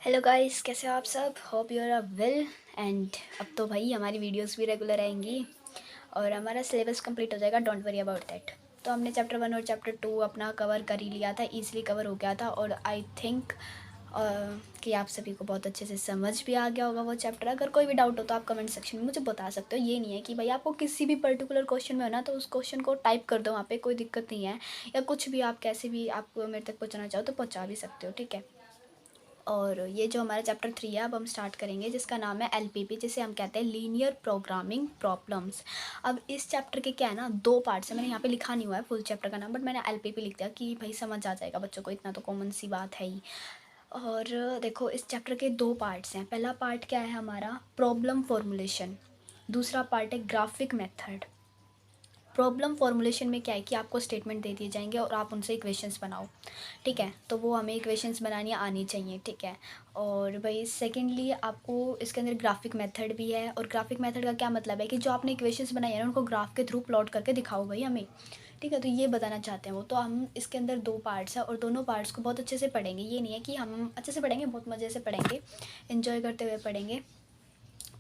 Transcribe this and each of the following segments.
Hello guys, कैसे हो आप सब। Hope you are well. And अब तो भाई हमारी वीडियोस भी रेगुलर आएंगी और हमारा सिलेबस कंप्लीट हो जाएगा। Don't worry about that. तो हमने चैप्टर 1 और चैप्टर 2 अपना कवर कर ही लिया था, ईजिली कवर हो गया था। और आई थिंक कि आप सभी को बहुत अच्छे से समझ भी आ गया होगा वो चैप्टर। अगर कोई भी डाउट हो तो आप कमेंट सेक्शन में मुझे बता सकते हो। ये नहीं है कि भाई आपको किसी भी पर्टिकुलर क्वेश्चन में हो ना तो उस क्वेश्चन को टाइप कर दो, वहाँ पे कोई दिक्कत नहीं है। या कुछ भी आप कैसे भी आप मेरे तक पहुँचाना चाहो तो पहुँचा भी सकते हो, ठीक है। और ये जो हमारा चैप्टर 3 है अब हम स्टार्ट करेंगे, जिसका नाम है एलपीपी, जिसे हम कहते हैं लीनियर प्रोग्रामिंग प्रॉब्लम्स। अब इस चैप्टर के क्या है ना, दो पार्ट्स हैं। मैंने यहाँ पे लिखा नहीं हुआ है फुल चैप्टर का नाम, बट मैंने एलपीपी लिख दिया कि भाई समझ आ जाएगा बच्चों को, इतना तो कॉमन सी बात है ही। और देखो, इस चैप्टर के दो पार्ट्स हैं। पहला पार्ट क्या है हमारा, प्रॉब्लम फॉर्मुलेशन। दूसरा पार्ट है ग्राफिक मेथड। प्रॉब्लम फॉर्मुलेशन में क्या है कि आपको स्टेटमेंट दे दिए जाएंगे और आप उनसे इक्वेशंस बनाओ, ठीक है। तो वो हमें इक्वेशंस बनानी आनी चाहिए, ठीक है। और भाई सेकेंडली आपको इसके अंदर ग्राफिक मेथड भी है। और ग्राफिक मेथड का क्या मतलब है कि जो आपने इक्वेशंस बनाई है ना उनको ग्राफ के थ्रू प्लॉट करके दिखाओ भाई हमें, ठीक है। तो ये बताना चाहते हैं वो। तो हम इसके अंदर दो पार्ट्स हैं और दोनों पार्ट्स को बहुत अच्छे से पढ़ेंगे। ये नहीं है कि हम अच्छे से पढ़ेंगे, बहुत मज़े से पढ़ेंगे, इन्जॉय करते हुए पढ़ेंगे।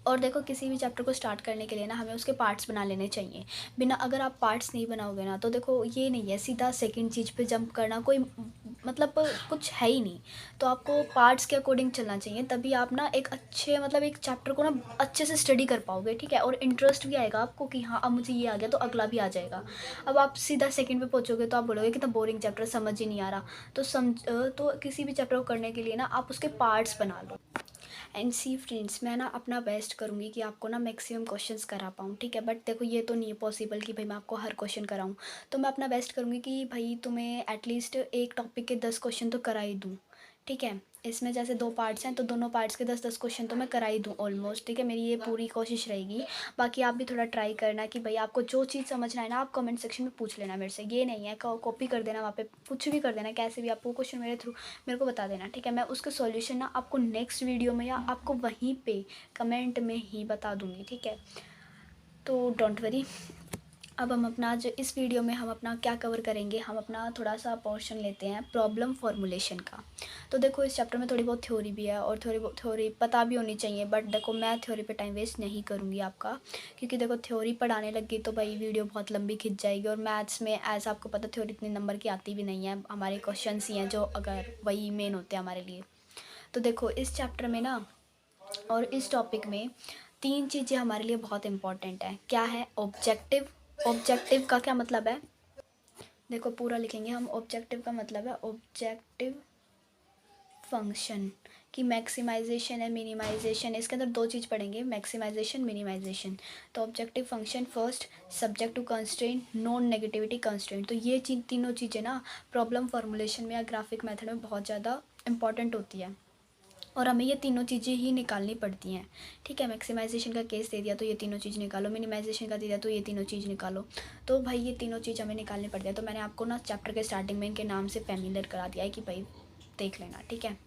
और देखो, किसी भी चैप्टर को स्टार्ट करने के लिए ना हमें उसके पार्ट्स बना लेने चाहिए। बिना अगर आप पार्ट्स नहीं बनाओगे ना तो देखो ये नहीं है सीधा सेकंड चीज़ पे जंप करना, कोई मतलब कुछ है ही नहीं। तो आपको पार्ट्स के अकॉर्डिंग चलना चाहिए, तभी आप ना एक अच्छे मतलब एक चैप्टर को ना अच्छे से स्टडी कर पाओगे, ठीक है। और इंटरेस्ट भी आएगा आपको कि हाँ अब मुझे ये आ गया तो अगला भी आ जाएगा। अब आप सीधा सेकंड पे पहुँचोगे तो आप बोलोगे कि तो बोरिंग चैप्टर, समझ ही नहीं आ रहा। तो किसी भी चैप्टर को करने के लिए ना आप उसके पार्ट्स बना लो। एंड सी फ्रेंड्स, मैं ना अपना बेस्ट करूँगी कि आपको ना मैक्सिमम क्वेश्चंस करा पाऊँ, ठीक है। बट देखो ये तो नहीं है पॉसिबल कि भाई मैं आपको हर क्वेश्चन कराऊँ। तो मैं अपना बेस्ट करूँगी कि भाई तुम्हें एटलीस्ट एक टॉपिक के 10 क्वेश्चन तो करा ही दूँ, ठीक है। इसमें जैसे दो पार्ट्स हैं तो दोनों पार्ट्स के 10-10 क्वेश्चन तो मैं करा ही दूँ ऑलमोस्ट, ठीक है। मेरी ये पूरी कोशिश रहेगी। बाकी आप भी थोड़ा ट्राई करना कि भाई आपको जो चीज़ समझना है ना आप कमेंट सेक्शन में पूछ लेना मेरे से। ये नहीं है कॉपी कर देना, वहाँ पे कुछ भी कर देना, कैसे भी आपको क्वेश्चन मेरे थ्रू मेरे को बता देना, ठीक है। मैं उसका सॉल्यूशन ना आपको नेक्स्ट वीडियो में या आपको वहीं पे कमेंट में ही बता दूँगी, ठीक है। तो डोंट वरी। अब हम अपना जो इस वीडियो में हम अपना क्या कवर करेंगे, हम अपना थोड़ा सा पोर्शन लेते हैं प्रॉब्लम फॉर्मुलेशन का। तो देखो इस चैप्टर में थोड़ी बहुत थ्योरी भी है और थ्योरी पता भी होनी चाहिए। बट देखो मैं थ्योरी पे टाइम वेस्ट नहीं करूँगी आपका, क्योंकि देखो थ्योरी पढ़ाने लग गई तो भाई वीडियो बहुत लंबी खिंच जाएगी। और मैथ्स में ऐसा आपको पता थ्योरी इतने नंबर की आती भी नहीं है, हमारे क्वेश्चन ही हैं जो अगर वही मेन होते हैं हमारे लिए। तो देखो इस चैप्टर में ना और इस टॉपिक में तीन चीज़ें हमारे लिए बहुत इंपॉर्टेंट है। क्या है, ऑब्जेक्टिव। ऑब्जेक्टिव का क्या मतलब है, देखो पूरा लिखेंगे हम। ऑब्जेक्टिव का मतलब है ऑब्जेक्टिव फंक्शन की मैक्सिमाइजेशन है, मिनिमाइजेशन। इसके अंदर दो चीज़ पढ़ेंगे, मैक्सिमाइजेशन, मिनिमाइजेशन। तो objective function first, subject to constraint, non negativity constraint. तो ये तीनों चीज़ें ना प्रॉब्लम फॉर्मुलेशन में या ग्राफिक मेथड में बहुत ज़्यादा इंपॉर्टेंट होती है और हमें ये तीनों चीज़ें ही निकालनी पड़ती हैं, ठीक है। मैक्सिमाइजेशन का केस दे दिया तो ये तीनों चीज़ निकालो, मिनिमाइजेशन का दे दिया तो ये तीनों चीज़ निकालो। तो भाई ये तीनों चीज़ हमें निकालनी पड़ती है। तो मैंने आपको ना चैप्टर के स्टार्टिंग में इनके नाम से फैमिलियर करा दिया है कि भाई देख लेना, ठीक है।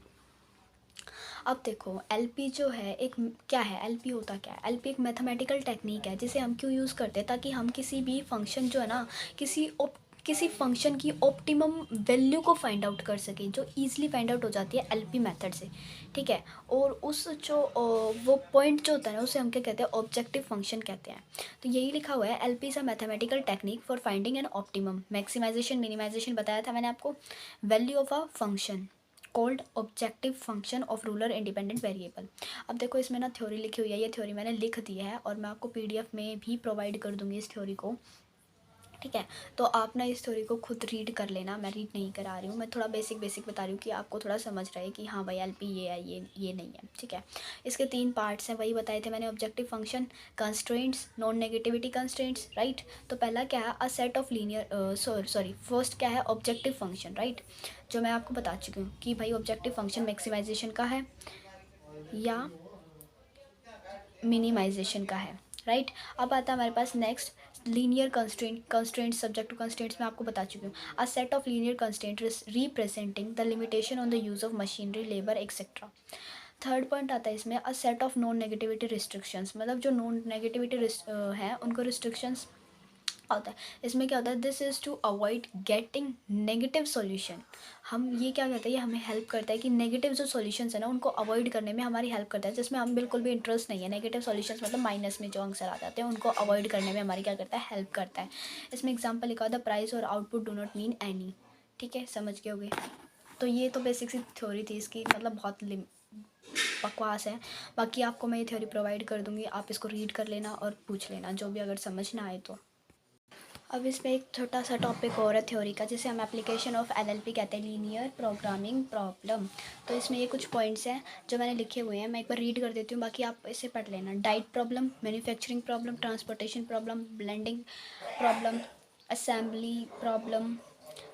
अब देखो एलपी जो है एक क्या है, एलपी होता क्या है। एलपी एक मैथमेटिकल टेक्निक है जिसे हम क्यों यूज़ करते हैं, ताकि हम किसी भी फंक्शन जो है ना किसी फंक्शन की ऑप्टिमम वैल्यू को फाइंड आउट कर सकें, जो ईजिली फाइंड आउट हो जाती है एलपी मेथड से, ठीक है। और उस जो वो पॉइंट जो होता है ना उसे हम क्या कहते हैं, ऑब्जेक्टिव फंक्शन कहते हैं। तो यही लिखा हुआ है, LP is a mathematical technique for finding an optimum, maximization, minimization बताया था मैंने आपको, value of a function called objective function of ruler independent variable. अब देखो इसमें ना थ्योरी लिखी हुई है, ये थ्योरी मैंने लिख दी है और मैं आपको पीडीएफ में भी प्रोवाइड कर दूँगी इस थ्योरी को, ठीक है। तो आप ना इस थ्योरी को खुद रीड कर लेना, मैं रीड नहीं करा रही हूँ, मैं थोड़ा बेसिक बता रही हूँ कि आपको थोड़ा समझ रहे कि हाँ भाई एलपी ये है, ये नहीं है, ठीक है। इसके तीन पार्ट्स हैं, वही बताए थे मैंने, objective function, constraints, non negativity constraints, right. तो पहला क्या है, अ set of linear sorry first क्या है, ऑब्जेक्टिव फंक्शन, राइट। जो मैं आपको बता चुकी हूँ कि भाई ऑब्जेक्टिव फंक्शन मैक्सिमाइजेशन का है या मिनिमाइजेशन का है, राइट। अब आता है हमारे पास next linear constraint subject to constraints में आपको बता चुकी हूँ, a set of linear constraint representing the limitation on the use of machinery, labour etcetera. Third point आता है इसमें, a set of non negativity restrictions, मतलब जो नॉन नेगेटिविटी है उनको रिस्ट्रिक्शंस होता है। इसमें क्या होता है, this is to avoid getting negative solution. हम ये क्या कहते हैं, ये हमें हेल्प करता है कि नेगेटिव जो सॉल्यूशंस है ना उनको अवॉइड करने में हमारी हेल्प करता है, जिसमें हम बिल्कुल भी इंटरेस्ट नहीं है। नेगेटिव सॉल्यूशंस मतलब माइनस में जो आंसर आ जाते हैं उनको अवॉइड करने में हमारी क्या करता है, हेल्प करता है। इसमें एग्जाम्पल लिखा होता है, प्राइस और output do not mean any. ठीक है, समझ गए होगे। तो ये तो बेसिक सी थ्योरी थी इसकी, मतलब बहुत बकवास है। बाकी आपको मैं ये थ्योरी प्रोवाइड कर दूंगी, आप इसको रीड कर लेना और पूछ लेना जो भी अगर समझ ना आए तो। अब इसमें एक छोटा सा टॉपिक और है थ्योरी का, जिसे हम एप्लीकेशन ऑफ एलएलपी कहते हैं, लीनियर प्रोग्रामिंग प्रॉब्लम। तो इसमें ये कुछ पॉइंट्स हैं जो मैंने लिखे हुए हैं, मैं एक बार रीड कर देती हूँ, बाकी आप इसे पढ़ लेना। Diet problem, manufacturing problem, transportation problem, blending problem, assembly problem,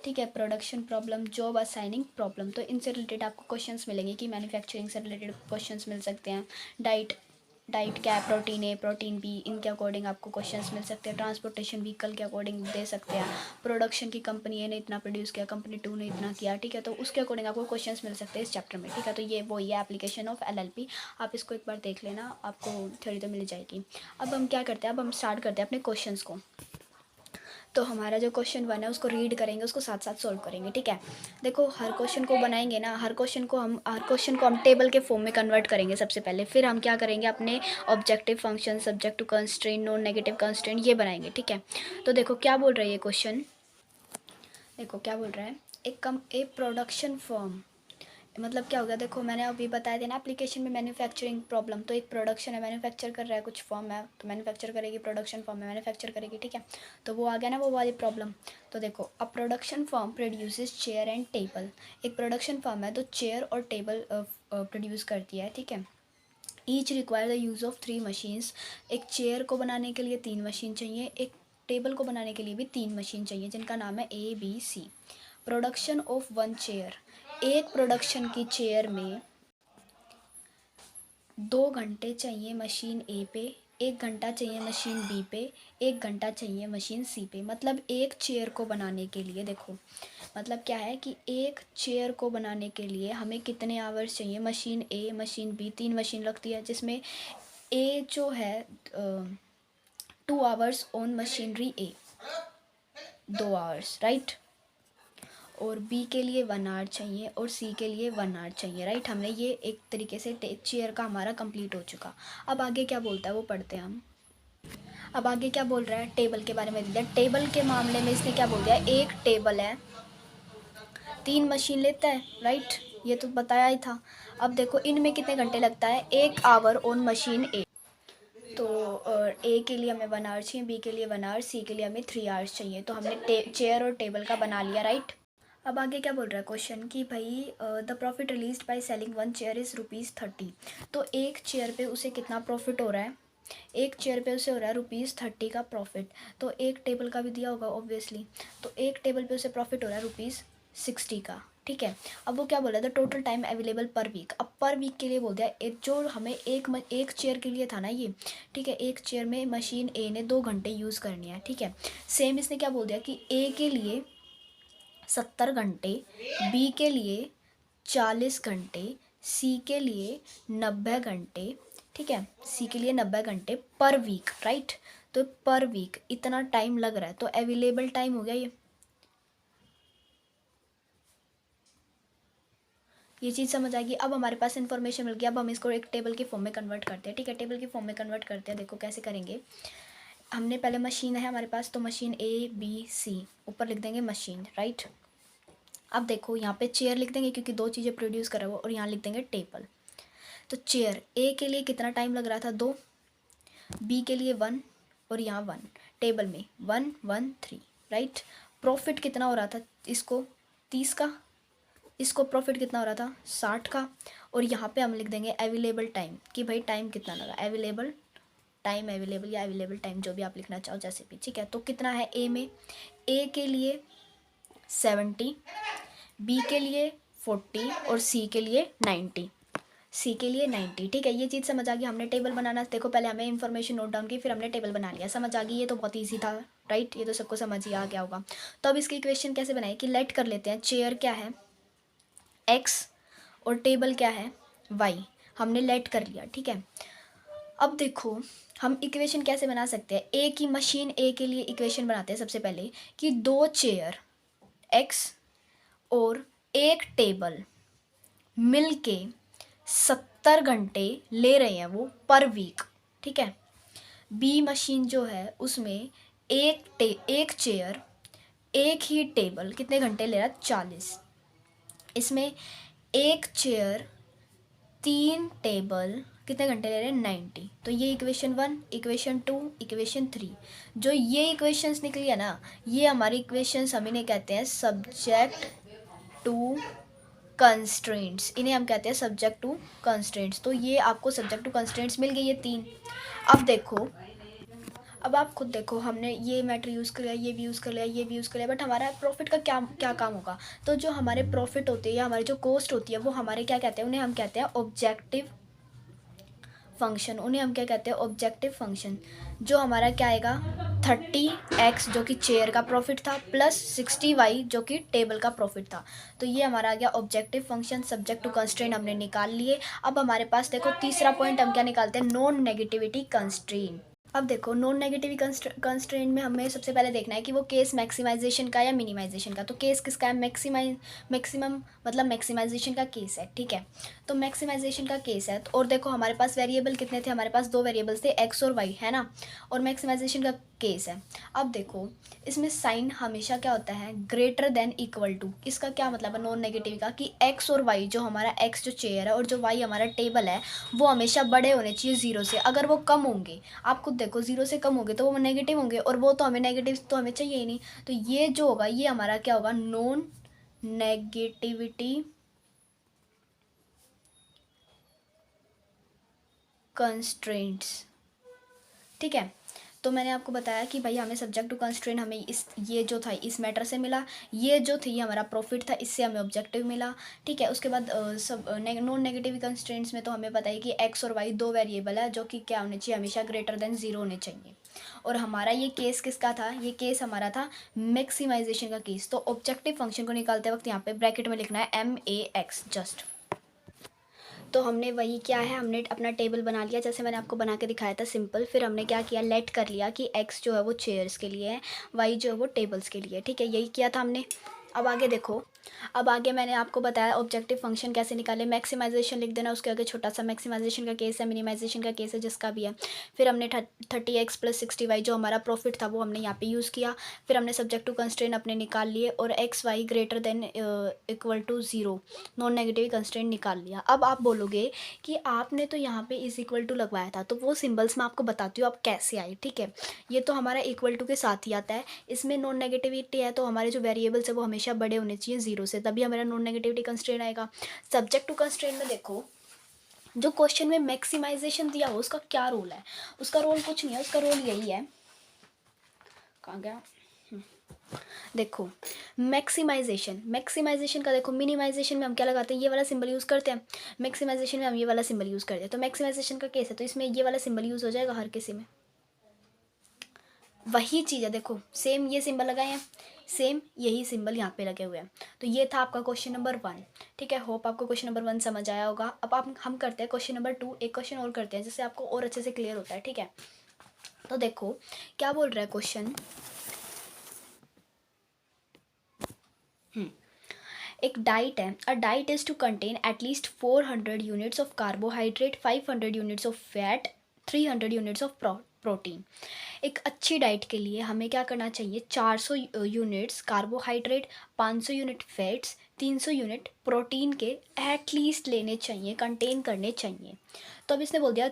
ठीक है, production problem, job assigning problem. तो इनसे रिलेटेड आपको क्वेश्चंस मिलेंगे कि मैन्युफैक्चरिंग से रिलेटेड क्वेश्चंस मिल सकते हैं। डाइट क्या है, प्रोटीन ए प्रोटीन बी, इनके अकॉर्डिंग आपको क्वेश्चंस मिल सकते हैं। ट्रांसपोर्टेशन व्हीकल के अकॉर्डिंग दे सकते हैं। प्रोडक्शन की कंपनी ए ने इतना प्रोड्यूस किया, कंपनी 2 ने इतना किया, ठीक है, तो उसके अकॉर्डिंग आपको क्वेश्चंस मिल सकते हैं इस चैप्टर में। ठीक है, तो ये वही है एप्लीकेशन ऑफ एलएलपी। आप इसको एक बार देख लेना, आपको थ्योरी तो मिल जाएगी। अब हम क्या करते हैं, अब हम स्टार्ट करते हैं अपने क्वेश्चंस को। तो हमारा जो क्वेश्चन 1 है उसको रीड करेंगे, उसको साथ साथ सॉल्व करेंगे। ठीक है, देखो हर क्वेश्चन को बनाएंगे ना, हर क्वेश्चन को हम टेबल के फॉर्म में कन्वर्ट करेंगे सबसे पहले। फिर हम क्या करेंगे, अपने objective function, subject to constraint, non negative constraint, ये बनाएंगे। ठीक है, तो देखो क्या बोल रहा है ये क्वेश्चन, देखो क्या बोल रहा है, ए प्रोडक्शन फर्म, मतलब क्या हो गया, देखो मैंने अभी बताया था ना एप्लीकेशन में मैन्युफैक्चरिंग प्रॉब्लम। तो एक प्रोडक्शन है, मैन्युफैक्चर कर रहा है कुछ फॉर्म है, तो मैन्युफैक्चर करेगी, प्रोडक्शन फॉर्म में मैन्युफैक्चर करेगी। ठीक है, तो वो आ गया ना वो वाली प्रॉब्लम। तो देखो, a production form produces chair and table. एक प्रोडक्शन फॉर्म है तो चेयर और टेबल प्रोड्यूस करती है। ठीक है, each require the use of 3 machines. एक चेयर को बनाने के लिए 3 मशीन चाहिए, एक टेबल को बनाने के लिए भी 3 मशीन चाहिए, जिनका नाम है ABC। प्रोडक्शन ऑफ 1 चेयर, एक प्रोडक्शन की चेयर में 2 घंटे चाहिए मशीन ए पे, 1 घंटा चाहिए मशीन बी पे, 1 घंटा चाहिए मशीन सी पे। मतलब एक चेयर को बनाने के लिए, देखो मतलब क्या है कि एक चेयर को बनाने के लिए हमें कितने आवर्स चाहिए, मशीन ए मशीन बी 3 मशीन लगती है, जिसमें ए जो है 2 hours on machinery A, 2 hours, right, और बी के लिए 1 आवर चाहिए और सी के लिए 1 आवर चाहिए, राइट। हमने ये एक तरीके से चेयर का हमारा कंप्लीट हो चुका। अब आगे क्या बोलता है वो पढ़ते हैं हम। अब आगे क्या बोल रहा है, टेबल के बारे में दिया। टेबल के मामले में इसने क्या बोल दिया, एक टेबल है 3 मशीन लेता है, राइट, ये तो बताया ही था। अब देखो इनमें कितने घंटे लगता है, 1 आवर ऑन मशीन ए। तो ए के लिए हमें 1 आवर चाहिए, बी के लिए 1 आवर, सी के लिए हमें 3 आवर्स चाहिए। तो हमने चेयर और टेबल का बना लिया, राइट। अब आगे क्या बोल रहा है क्वेश्चन कि भाई the profit release by selling 1 chair is ₹30। तो एक चेयर पे उसे कितना प्रॉफिट हो रहा है, एक चेयर पे उसे हो रहा है ₹30 का प्रॉफिट। तो एक टेबल का भी दिया होगा ऑब्वियसली, तो एक टेबल पे उसे प्रॉफिट हो रहा है ₹60 का। ठीक है, अब वो क्या बोल रहा था, total time available per week. अब पर वीक के लिए बोल दिया, जो हमें एक चेयर के लिए था ना ये, ठीक है, एक चेयर में मशीन ए ने 2 घंटे यूज़ करनी है। ठीक है, सेम इसने क्या बोल दिया कि ए के लिए 70 घंटे, बी के लिए 40 घंटे, सी के लिए 90 घंटे। ठीक है, सी के लिए 90 घंटे पर वीक, राइट। तो पर वीक इतना टाइम लग रहा है, तो अवेलेबल टाइम हो गया ये चीज़ समझ आएगी। अब हमारे पास इन्फॉर्मेशन मिल गई, अब हम इसको एक टेबल के फॉर्म में कन्वर्ट करते हैं। ठीक है, टेबल के फॉर्म में कन्वर्ट करते हैं, देखो कैसे करेंगे। हमने पहले मशीन है हमारे पास, तो मशीन ABC, ऊपर लिख देंगे मशीन, राइट। अब देखो यहाँ पे चेयर लिख देंगे क्योंकि 2 चीज़ें प्रोड्यूस करा हुआ, और यहाँ लिख देंगे टेबल। तो चेयर ए के लिए कितना टाइम लग रहा था, 2, बी के लिए 1 और यहाँ 1, टेबल में 1 1 3, राइट। प्रॉफिट कितना हो रहा था इसको, 30 का, इसको प्रॉफिट कितना हो रहा था, 60 का। और यहाँ पे हम लिख देंगे अवेलेबल टाइम, कि भाई टाइम कितना लगा, अवेलेबल टाइम, अवेलेबल या अवेलेबल टाइम जो भी आप लिखना चाहो, जैसे भी। ठीक है, तो कितना है ए में, ए के लिए 70, बी के लिए 40 और सी के लिए 90, सी के लिए 90। ठीक है, ये चीज़ समझ आ गई। हमने टेबल बनाना, देखो पहले हमें इन्फॉर्मेशन नोट डाउन की, फिर हमने टेबल बना लिया, समझ आ गई। ये तो बहुत ईजी था, राइट, ये तो सबको समझ ही आ गया होगा। तो अब इसकी इक्वेशन कैसे बनाए, कि लेट कर लेते हैं, चेयर क्या है x और टेबल क्या है y, हमने लेट कर लिया। ठीक है, अब देखो हम इक्वेशन कैसे बना सकते हैं। ए की मशीन ए के लिए इक्वेशन बनाते हैं सबसे पहले कि 2 चेयर एक्स और एक टेबल मिल के 70 घंटे ले रहे हैं वो पर वीक, ठीक है। बी मशीन जो है उसमें एक चेयर एक ही टेबल कितने घंटे ले रहा है, 40। इसमें एक चेयर 3 टेबल कितने घंटे ले रहे हैं, 90। तो ये इक्वेशन 1, इक्वेशन 2, इक्वेशन 3, जो ये इक्वेशंस निकली है ना, ये हमारी इक्वेशंस हम इन्हें कहते हैं सब्जेक्ट टू कंस्ट्रेंट्स। इन्हें हम कहते हैं सब्जेक्ट टू कंस्ट्रेंट्स। तो ये आपको सब्जेक्ट टू कंस्ट्रेंट्स मिल गई ये 3। अब देखो, अब आप खुद देखो, हमने ये मैटर यूज़ कर लिया, ये भी यूज़ कर लिया, ये भी यूज़ कर लिया, बट हमारा प्रॉफिट का क्या क्या काम होगा। तो जो हमारे प्रॉफिट होती है या हमारी जो कॉस्ट होती है वो हमारे क्या कहते हैं, उन्हें हम कहते हैं ऑब्जेक्टिव फंक्शन। उन्हें हम क्या कहते हैं, ऑब्जेक्टिव फंक्शन। जो हमारा क्या आएगा, 30x जो कि चेयर का प्रॉफिट था प्लस 60y जो कि टेबल का प्रॉफिट था। तो ये हमारा आ गया objective function. Subject to constraint हमने निकाल लिए। अब हमारे पास देखो तीसरा पॉइंट हम क्या निकालते हैं, नॉन नेगेटिविटी कंस्ट्रेंट। अब देखो नॉन नेगेटिव कंस्ट्रेंट में हमें सबसे पहले देखना है कि वो केस मैक्सिमाइजेशन का या मिनिमाइजेशन का। तो केस किसका है, मैक्सिमम मतलब मैक्सिमाइजेशन का केस है, ठीक है। तो मैक्सिमाइजेशन का केस है। और देखो हमारे पास वेरिएबल कितने थे, हमारे पास 2 वेरिएबल्स थे, एक्स और वाई, है ना। और मैक्सिमाइजेशन का केस है। अब देखो इसमें साइन हमेशा क्या होता है, ग्रेटर देन इक्वल टू। इसका क्या मतलब है नॉन नेगेटिव का, कि एक्स और वाई, जो हमारा एक्स जो चेयर है और जो वाई हमारा टेबल है, वो हमेशा बड़े होने चाहिए 0 से। अगर वो कम होंगे, आप खुद देखो 0 से कम होंगे तो वो नेगेटिव होंगे, और वो तो हमें नेगेटिव तो हमें चाहिए ही नहीं। तो ये जो होगा ये हमारा क्या होगा, नॉन नेगेटिविटी कंस्ट्रेंट्स, ठीक है। तो मैंने आपको बताया कि भाई हमें सब्जेक्ट टू कंस्ट्रेंट हमें इस ये जो था इस मैटर से मिला, ये जो थी ये हमारा प्रॉफिट था, इससे हमें ऑब्जेक्टिव मिला, ठीक है। उसके बाद सब नॉन नेगेटिव कंस्ट्रेंट्स में तो हमें पता है कि एक्स और वाई 2 वेरिएबल है जो कि क्या होने चाहिए, हमेशा ग्रेटर देन 0 होने चाहिए। और हमारा ये केस किसका था, ये केस हमारा था मैक्सिमाइजेशन का केस। तो ऑब्जेक्टिव फंक्शन को निकालते वक्त यहाँ पे ब्रैकेट में लिखना है MAX जस्ट। तो हमने वही क्या है, हमने अपना टेबल बना लिया जैसे मैंने आपको बना के दिखाया था सिंपल। फिर हमने क्या किया, लेट कर लिया कि एक्स जो है वो चेयर्स के लिए है, वाई जो है वो टेबल्स के लिए, ठीक है। यही किया था हमने। अब आगे देखो, अब आगे मैंने आपको बताया ऑब्जेक्टिव फंक्शन कैसे निकाले। मैक्सिमाइजेशन लिख देना, उसके आगे छोटा सा मैक्सिमाइजेशन का केस है, मिनिमाइजेशन का केस है, जिसका भी है। फिर हमने 30x प्लस 60y जो हमारा प्रॉफिट था वो हमने यहाँ पे यूज़ किया। फिर हमने सब्जेक्ट टू कंस्ट्रेंट अपने निकाल लिए और X Y greater than equal to 0 non negative constraint निकाल लिया। अब आप बोलोगे कि आपने तो यहाँ पे इज इक्वल टू लगवाया था, तो वो सिम्बल्स मैं आपको बताती हूँ आप कैसे आई, ठीक है। ये तो हमारा इक्वल टू के साथ ही आता है। इसमें नॉन नेगेटिविटी है तो हमारे जो वेरिएबल्स है वो हमेशा बड़े होने चाहिए 0 से, तभी हमारा नॉन नेगेटिविटी कंस्ट्रेंट आएगा। सब्जेक्ट टू कंस्ट्रेंट में देखो, जो क्वेश्चन में मैक्सिमाइजेशन दिया हो उसका क्या रोल है, उसका रोल कुछ नहीं है, उसका रोल यही है, कहाँ गया, देखो मैक्सिमाइजेशन का देखो, मिनिमाइजेशन में हम क्या लगाते हैं, ये वाला सिंबल यूज़ करते हैं, मैक्सिमाइजेशन में हम ये वाला सिंबल यूज़ करते हैं। तो मैक्सिमाइजेशन का केस है तो इसमें ये वाला सिंबल यूज़ हो जाएगा हर किसी में। वही चीज़ है, देखो सेम ये सिंबल लगाए हैं, सेम यही सिंबल यहाँ पे लगे हुए हैं। तो ये था आपका क्वेश्चन नंबर 1, ठीक है। होप आपको क्वेश्चन नंबर 1 समझ आया होगा। अब हम करते हैं क्वेश्चन नंबर 2, एक क्वेश्चन और करते हैं जिससे आपको और अच्छे से क्लियर होता है, ठीक है। तो देखो क्या बोल रहा है क्वेश्चन, एक डाइट है, a diet is to contain at least 400 units of carbohydrate, 500 units of fat, 300 units of protein. एक अच्छी डाइट के लिए हमें क्या करना चाहिए, 400 units carbohydrate, 500 unit fats, 300 unit protein के एटलीस्ट लेने चाहिए, कंटेन करने चाहिए। तो अब इसने बोल दिया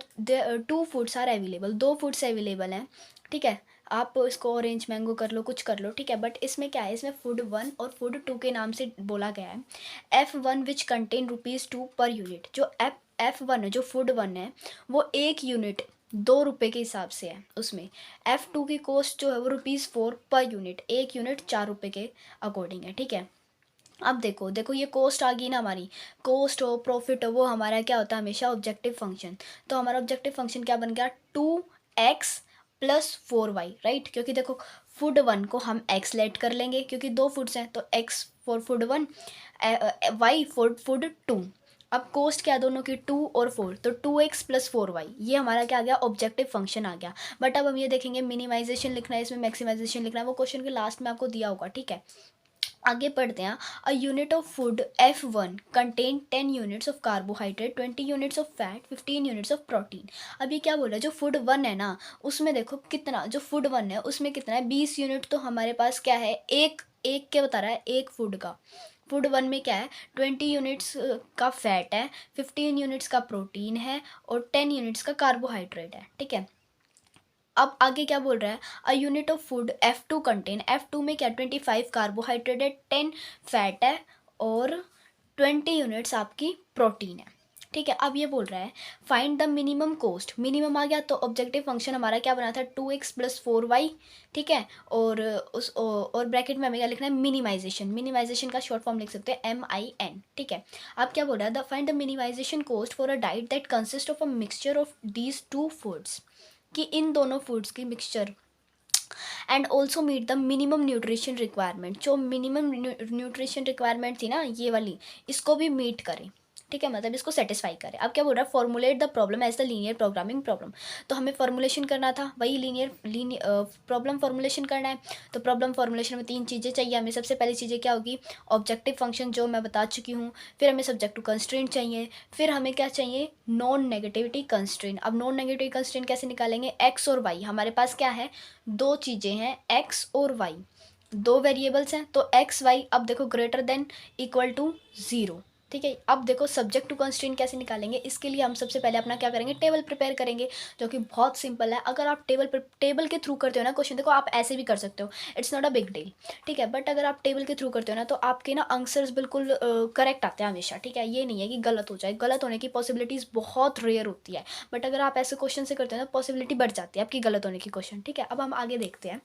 2 foods are available, 2 foods available हैं, ठीक है। आप इसको ऑरेंज मैंगो कर लो, कुछ कर लो, ठीक है। बट इसमें क्या है, इसमें फूड 1 और फूड 2 के नाम से बोला गया है। F1 which contain ₹2 per unit. जो F1 है, जो फूड 1 है वो 1 यूनिट 2 रुपये के हिसाब से है। उसमें F2 की कॉस्ट जो है वो ₹4 पर यूनिट, 1 यूनिट 4 रुपये के अकॉर्डिंग है, ठीक है। अब देखो ये कॉस्ट आ गई ना हमारी, कॉस्ट हो प्रॉफिट हो वो हमारा क्या होता है हमेशा ऑब्जेक्टिव फंक्शन। तो हमारा ऑब्जेक्टिव फंक्शन क्या बन गया, 2x प्लस 4y, राइट। क्योंकि देखो फूड 1 को हम x लेट कर लेंगे क्योंकि 2 फूड्स हैं, तो x for food 1, y for food 2, अब कोस्ट क्या है दोनों की 2 और 4, तो 2x प्लस 4y ये हमारा क्या आ गया, ऑब्जेक्टिव फंक्शन आ गया। बट अब हम ये देखेंगे मिनिमाइजेशन लिखना है इसमें, मैक्सिमाइजेशन लिखना है, वो क्वेश्चन के लास्ट में आपको दिया होगा, ठीक है। आगे पढ़ते हैं। अ unit of food F1 contain 10 units of carbohydrate, 20 units of fat, 15 units of protein. अभी क्या बोल रहा है, जो फूड 1 है ना उसमें देखो कितना, जो फूड 1 है उसमें कितना है, 20 यूनिट तो हमारे पास क्या है, एक एक क्या बता रहा है, एक फूड का। फूड 1 में क्या है, 20 यूनिट्स का फैट है, 15 यूनिट्स का प्रोटीन है और 10 यूनिट्स का कार्बोहाइड्रेट है, ठीक है। अब आगे क्या बोल रहा है, अ unit of food F2 contain, F2 में क्या 25 कार्बोहाइड्रेट है, 10 फैट है और 20 यूनिट्स आपकी प्रोटीन है, ठीक है। अब ये बोल रहा है find the minimum cost, minimum आ गया तो ऑब्जेक्टिव फंक्शन हमारा क्या बना था 2x प्लस 4y, ठीक है। और ब्रैकेट में हमें क्या लिखना है, मिनिमाइजेशन, मिनिमाइजेशन का शॉर्ट फॉर्म लिख सकते हैं MIN, ठीक है। अब क्या बोल रहा है, the find the minimization cost for a diet that consist of a mixture of these two foods, कि इन दोनों फूड्स की mixture and also meet the minimum nutrition requirement, जो मिनिमम न्यूट्रिशन रिक्वायरमेंट थी ना ये वाली, इसको भी मीट करें, ठीक है, मतलब इसको सेटिस्फाई करें। अब क्या बोल रहा है, formulate the problem as the linear programming problem, तो हमें फॉर्मुलेशन करना था, वही लीनियर प्रॉब्लम फॉर्मुलेशन करना है। तो प्रॉब्लम फॉर्मुलेशन में 3 चीज़ें चाहिए हमें। सबसे पहली चीज़ें क्या होगी, ऑब्जेक्टिव फंक्शन जो मैं बता चुकी हूँ, फिर हमें सब्जेक्ट टू कंस्ट्रेंट चाहिए, फिर हमें क्या चाहिए, नॉन नेगेटिविटी कंस्ट्रेंट। अब नॉन नेगेटिविटी कंस्ट्रेंट कैसे निकालेंगे, एक्स और वाई, हमारे पास क्या है, 2 चीज़ें हैं एक्स और वाई, 2 वेरिएबल्स हैं, तो एक्स वाई अब देखो ग्रेटर देन इक्वल टू 0, ठीक है। अब देखो सब्जेक्ट टू कंस्ट्रेंट कैसे निकालेंगे, इसके लिए हम सबसे पहले अपना क्या करेंगे, टेबल प्रिपेयर करेंगे, जो कि बहुत सिंपल है। अगर आप टेबल के थ्रू करते हो ना क्वेश्चन, देखो आप ऐसे भी कर सकते हो, it's not a big deal, ठीक है। बट अगर आप टेबल के थ्रू करते हो ना तो आपके ना आंसर्स बिल्कुल करेक्ट आते हैं हमेशा, ठीक है। ये नहीं है कि गलत हो जाए, गलत होने की पॉसिबिलिटीज़ बहुत रेयर होती है, बट अगर आप ऐसे क्वेश्चन से करते हो ना पॉसिबिलिटी बढ़ जाती है आपकी गलत होने की क्वेश्चन, ठीक है। अब हम आगे देखते हैं।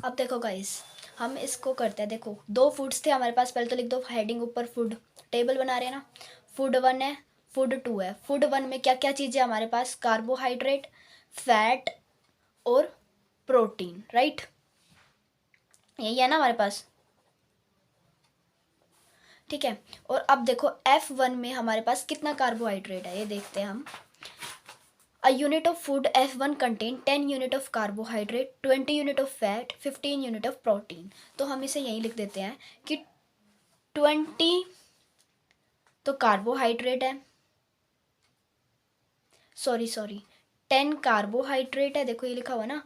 अब देखो गाइस, हम इसको करते हैं, देखो 2 फूड्स थे हमारे पास, पहले तो लिख दो हेडिंग ऊपर फूड, टेबल बना रहे हैं ना, फूड 1 है, फूड 2 है। फूड 1 में क्या क्या चीज़ें हमारे पास, कार्बोहाइड्रेट, फैट और प्रोटीन, राइट, यही है ना हमारे पास, ठीक है। और अब देखो F1 में हमारे पास कितना कार्बोहाइड्रेट है, ये देखते हैं हम। A unit of food F1 contain 10 unit of carbohydrate, 20 unit of fat, 15 unit of protein। तो हम इसे यहीं लिख देते हैं कि 20 तो कार्बोहाइड्रेट है, सॉरी 10 कार्बोहाइड्रेट है, देखो ये लिखा हुआ ना,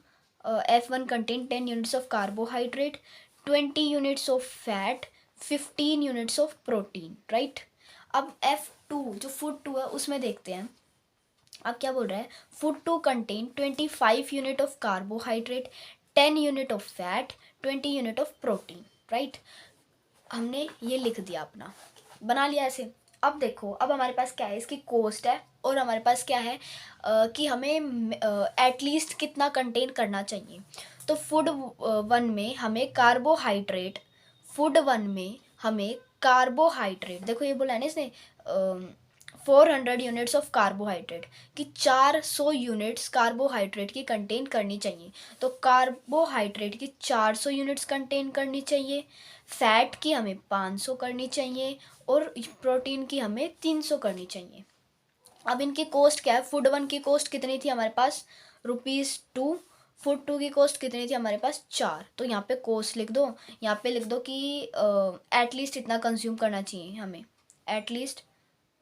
F1 contain 10 units of carbohydrate, 20 units of fat, 15 units of protein, right. अब F2 जो फूड 2 है उसमें देखते हैं। अब क्या बोल रहा है, food 2 contain 25 unit of carbohydrate, 10 unit of fat, 20 unit of protein, right. हमने ये लिख दिया, अपना बना लिया ऐसे। अब देखो, अब हमारे पास क्या है, इसकी कोस्ट है और हमारे पास क्या है कि हमें एटलीस्ट कितना कंटेन करना चाहिए। तो फूड 1 में हमें कार्बोहाइड्रेट, फूड 1 में हमें कार्बोहाइड्रेट, देखो ये बोला है ना इसने 400 यूनिट्स ऑफ कार्बोहाइड्रेट, कि 400 यूनिट्स कार्बोहाइड्रेट की कंटेन करनी चाहिए। तो कार्बोहाइड्रेट की 400 यूनिट्स कंटेन करनी चाहिए, फैट की हमें 500 करनी चाहिए और प्रोटीन की हमें 300 करनी चाहिए। अब इनकी कॉस्ट क्या है, फूड 1 की कॉस्ट कितनी थी हमारे पास, ₹2, फूड 2 की कॉस्ट कितनी थी हमारे पास 4, तो यहाँ पे कॉस्ट लिख दो, यहाँ पे लिख दो कि एटलीस्ट इतना कंज्यूम करना चाहिए हमें, एटलीस्ट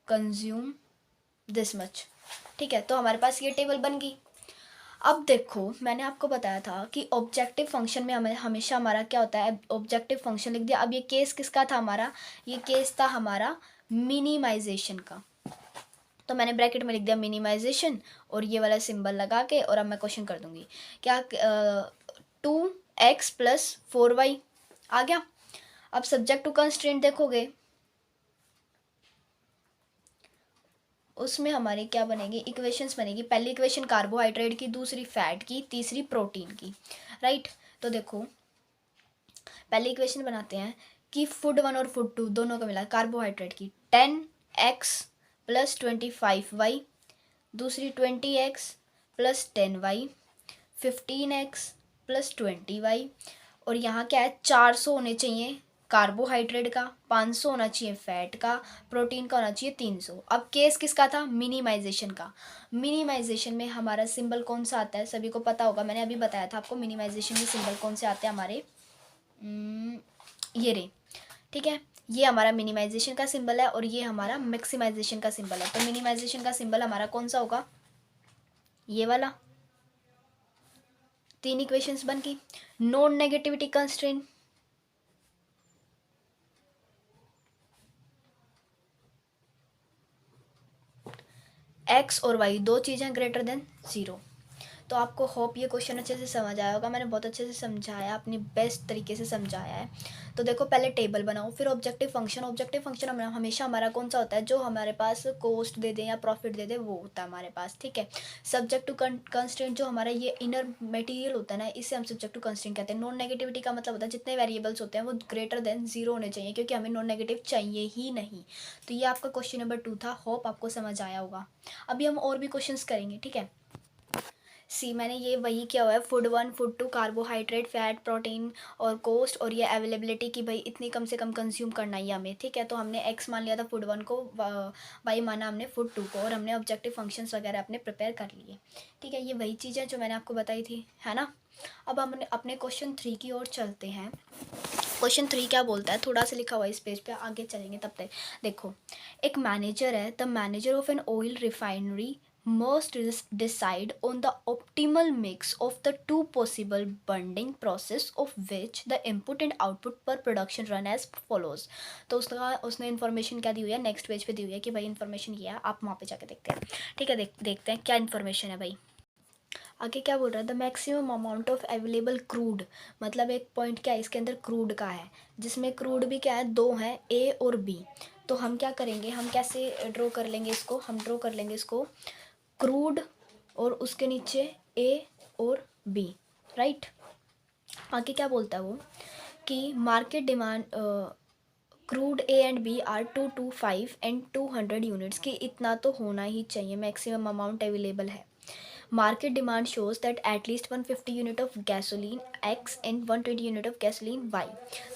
कंज्यूम दिस मच, ठीक है। तो हमारे पास ये टेबल बन गई। अब देखो मैंने आपको बताया था कि ऑब्जेक्टिव फंक्शन में हमें हमेशा हमारा क्या होता है, ऑब्जेक्टिव फंक्शन लिख दिया। अब ये केस किसका था हमारा, ये केस था हमारा मिनिमाइजेशन का, तो मैंने ब्रैकेट में लिख दिया मिनिमाइजेशन और ये वाला सिंबल लगा के, और अब मैं क्वेश्चन कर दूंगी क्या, 2x प्लस 4y आ गया। अब सब्जेक्ट टू कंस्ट्रेंट देखोगे, उसमें हमारी क्या बनेगी, इक्वेशंस बनेगी। पहली इक्वेशन कार्बोहाइड्रेट की, दूसरी फैट की, तीसरी प्रोटीन की, राइट। तो देखो पहली इक्वेशन बनाते हैं कि फूड 1 और फूड 2 दोनों का मिला, कार्बोहाइड्रेट की 10x प्लस 25y, दूसरी 20x plus 10y, 15x plus 20y, और यहाँ क्या है 400 होने चाहिए कार्बोहाइड्रेट का, 500 होना चाहिए फैट का, प्रोटीन का होना चाहिए 300। अब केस किसका था? मिनिमाइजेशन का। मिनिमाइजेशन में हमारा सिंबल कौन सा आता है? सभी को पता होगा, मैंने अभी बताया था आपको मिनिमाइजेशन में सिंबल कौन से आते हैं हमारे। ये रे, ठीक है, ये हमारा मिनिमाइजेशन का सिंबल है और ये हमारा मैक्सिमाइजेशन का सिंबल है। तो मिनिमाइजेशन का सिंबल हमारा कौन सा होगा? ये वाला। 3 इक्वेशंस बन गई। नॉन नेगेटिविटी कंस्ट्रेंट, एक्स और वाई दो चीज़ें ग्रेटर देन 0। तो आपको होप ये क्वेश्चन अच्छे से समझ आया होगा। मैंने बहुत अच्छे से समझाया, अपनी बेस्ट तरीके से समझाया है। तो देखो, पहले टेबल बनाओ, फिर ऑब्जेक्टिव फंक्शन। ऑब्जेक्टिव फंक्शन हमेशा हमारा कौन सा होता है? जो हमारे पास कॉस्ट दे दे या प्रॉफिट दे दे, वो होता है हमारे पास, ठीक है। सब्जेक्ट टू कंस्ट्रेंट, जो हमारा ये इनर मटेरियल होता है ना, इसे हम सब्जेक्ट टू कंस्ट्रेंट कहते हैं। नॉन नेगेटिविटी का मतलब होता है जितने वेरिएबल्स होते हैं वो ग्रेटर देन 0 होने चाहिए, क्योंकि हमें नॉन नेगेटिव चाहिए ही नहीं। तो ये आपका क्वेश्चन नंबर 2 था। होप आपको समझ आया होगा। अभी हम और भी क्वेश्चंस करेंगे, ठीक है। सी, मैंने ये वही किया हुआ है, food 1, food 2, carbohydrate, fat, protein और कोस्ट, और ये अवेलेबिलिटी की भाई इतनी कम से कम कंज्यूम करना ही हमें, ठीक है। तो हमने एक्स मान लिया था फूड 1 को, वाई माना हमने फूड 2 को, और हमने ऑब्जेक्टिव फंक्शंस वगैरह अपने प्रिपेयर कर लिए, ठीक है। ये वही चीज़ है जो मैंने आपको बताई थी, है ना। अब हम अपने क्वेश्चन 3 की ओर चलते हैं। क्वेश्चन 3 क्या बोलता है? थोड़ा सा लिखा हुआ है इस पेज पे, आगे चलेंगे तब तक। देखो, एक मैनेजर है, the manager of an oil refinery must decide on the optimal mix of the two possible bonding process of which the input and output per production run as follows। तो उसने इन्फॉर्मेशन क्या दी हुई है? Next page पे दी हुई है कि भाई इन्फॉर्मेशन ये है, आप वहाँ पे जाके देखते हैं, ठीक है। देखते हैं क्या इन्फॉर्मेशन है भाई। आगे क्या बोल रहा है? The maximum amount of available crude, मतलब एक पॉइंट क्या है इसके अंदर? क्रूड का है, जिसमें क्रूड भी क्या है? 2 हैं, ए और बी। तो हम क्या करेंगे? हम कैसे ड्रॉ कर लेंगे इसको? हम ड्रॉ कर लेंगे इसको क्रूड और उसके नीचे ए और बी, राइट। आगे क्या बोलता है वो कि market demand crude A and B are 225 and 200 units की, इतना तो होना ही चाहिए, मैक्सिमम अमाउंट अवेलेबल है। Market demand shows that at least 150 unit of gasoline X and 120 unit of gasoline Y.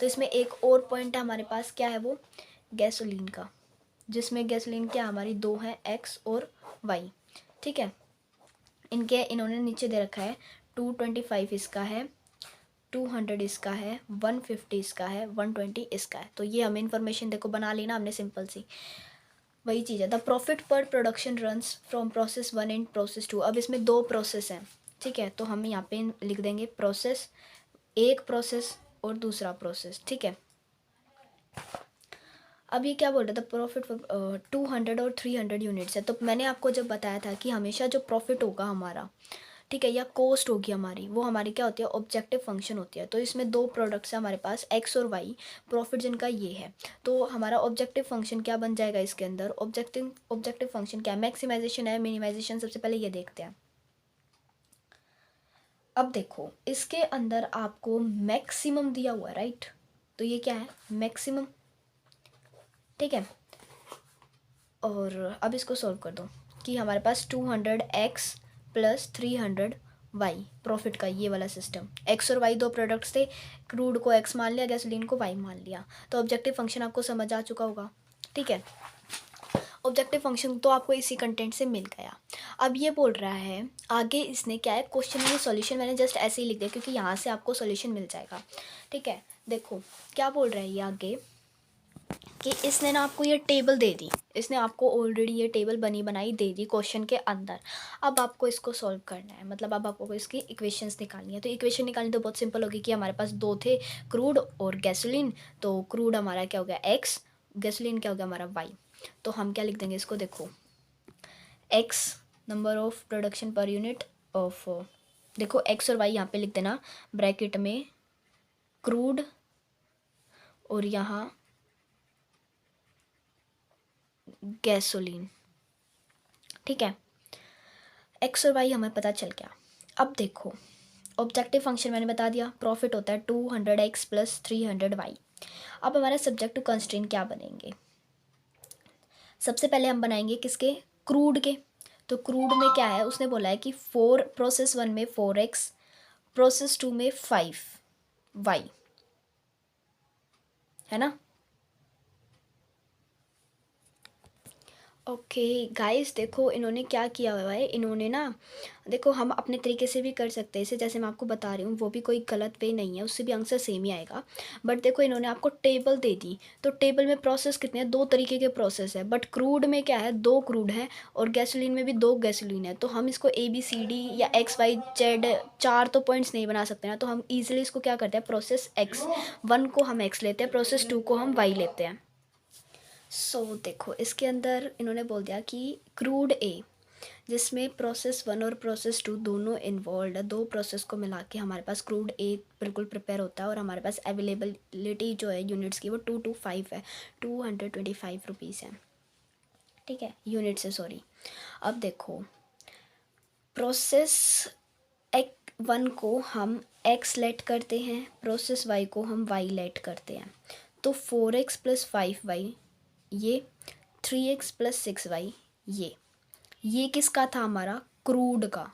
तो इसमें एक और पॉइंट है हमारे पास, क्या है वो? गैसोलीन का, जिसमें गैसोलीन क्या हमारी 2 है, एक्स और वाई, ठीक है। इन्होंने नीचे दे रखा है 225 इसका है, 200 इसका है, 150 इसका है, 120 इसका है। तो ये हमें इन्फॉर्मेशन देखो बना लेना हमने, सिंपल सी वही चीज़ है। द प्रॉफिट पर production runs from process 1 and process 2। अब इसमें 2 प्रोसेस हैं, ठीक है। तो हम यहाँ पे लिख देंगे प्रोसेस, एक प्रोसेस और दूसरा प्रोसेस, ठीक है। अब ये क्या बोल रहा था? प्रॉफिट 200 और 300 यूनिट्स है। तो मैंने आपको जब बताया था कि हमेशा जो प्रॉफिट होगा हमारा, ठीक है, या कॉस्ट होगी हमारी, वो हमारी क्या होती है? ऑब्जेक्टिव फंक्शन होती है। तो इसमें 2 प्रोडक्ट्स है हमारे पास, एक्स और वाई, प्रॉफिट जिनका ये है। तो हमारा ऑब्जेक्टिव फंक्शन क्या बन जाएगा इसके अंदर? ऑब्जेक्टिव फंक्शन क्या है? मैक्सिमाइजेशन है, मिनिमाइजेशन? सबसे पहले ये देखते हैं। अब देखो, इसके अंदर आपको मैक्सिमम दिया हुआ है, राइट। तो ये क्या है? मैक्सिमम, ठीक है। और अब इसको सॉल्व कर दो कि हमारे पास 200x प्लस 300y प्रॉफिट का, ये वाला सिस्टम। एक्स और वाई 2 प्रोडक्ट्स थे, क्रूड को एक्स मान लिया, गैसोलीन को वाई मान लिया। तो ऑब्जेक्टिव फंक्शन आपको समझ आ चुका होगा, ठीक है। ऑब्जेक्टिव फंक्शन तो आपको इसी कंटेंट से मिल गया। अब ये बोल रहा है आगे, इसने क्या है? क्वेश्चन में सॉल्यूशन मैंने जस्ट ऐसे ही लिख दिया क्योंकि यहाँ से आपको सॉल्यूशन मिल जाएगा, ठीक है। देखो क्या बोल रहा है ये आगे कि इसने ना आपको ये टेबल दे दी, इसने आपको ऑलरेडी ये टेबल बनी बनाई दे दी क्वेश्चन के अंदर। अब आपको इसको सॉल्व करना है, मतलब अब आपको इसकी इक्वेशंस निकालनी है। तो इक्वेशन निकालनी तो बहुत सिंपल होगी कि हमारे पास 2 थे, क्रूड और गैसोलीन। तो क्रूड हमारा क्या हो गया? एक्स, गैसोलीन क्या हो गया? हमारा वाई। तो हम क्या लिख देंगे इसको? देखो, x number of production per unit of, देखो एक्स और वाई यहाँ पे लिख देना ब्रैकेट में, क्रूड और यहाँ गैसोलीन, ठीक है। एक्स और वाई हमें पता चल गया। अब देखो, ऑब्जेक्टिव फंक्शन मैंने बता दिया, प्रॉफिट होता है 200x प्लस 300y। अब हमारा सब्जेक्ट टू कंस्ट्रेंट क्या बनेंगे? सबसे पहले हम बनाएंगे किसके? क्रूड के। तो क्रूड में क्या है? उसने बोला है कि प्रोसेस 1 में 4x, प्रोसेस 2 में 5y, है ना। ओके गाइस, देखो इन्होंने क्या किया हुआ है, इन्होंने ना, देखो हम अपने तरीके से भी कर सकते हैं इसे, जैसे मैं आपको बता रही हूँ, वो भी कोई गलत वे नहीं है, उससे भी आंसर सेम ही आएगा। बट देखो इन्होंने आपको टेबल दे दी, तो टेबल में प्रोसेस कितने हैं, 2 तरीके के प्रोसेस है, बट क्रूड में क्या है, 2 क्रूड है, और गैसोलीन में भी 2 गैसोलीन है। तो हम इसको ABCD या XYZ 4 तो पॉइंट्स नहीं बना सकते ना, तो हम ईजिली इसको क्या करते हैं, प्रोसेस X1 को हम X लेते हैं, प्रोसेस 2 को हम Y लेते हैं। देखो इसके अंदर इन्होंने बोल दिया कि क्रूड ए, जिसमें प्रोसेस 1 और प्रोसेस 2 दोनों इन्वॉल्व है, 2 प्रोसेस को मिला के हमारे पास क्रूड ए बिल्कुल प्रिपेयर होता है, और हमारे पास अवेलेबिलिटी जो है यूनिट्स की वो 225 है, 225 रुपीज़ है, ठीक है, यूनिट से, सॉरी। अब देखो प्रोसेस X1 को हम X लेट करते हैं, प्रोसेस Y को हम Y लेट करते हैं, तो 4x + 5y ये, 3x + 6y ये किसका था, हमारा क्रूड का,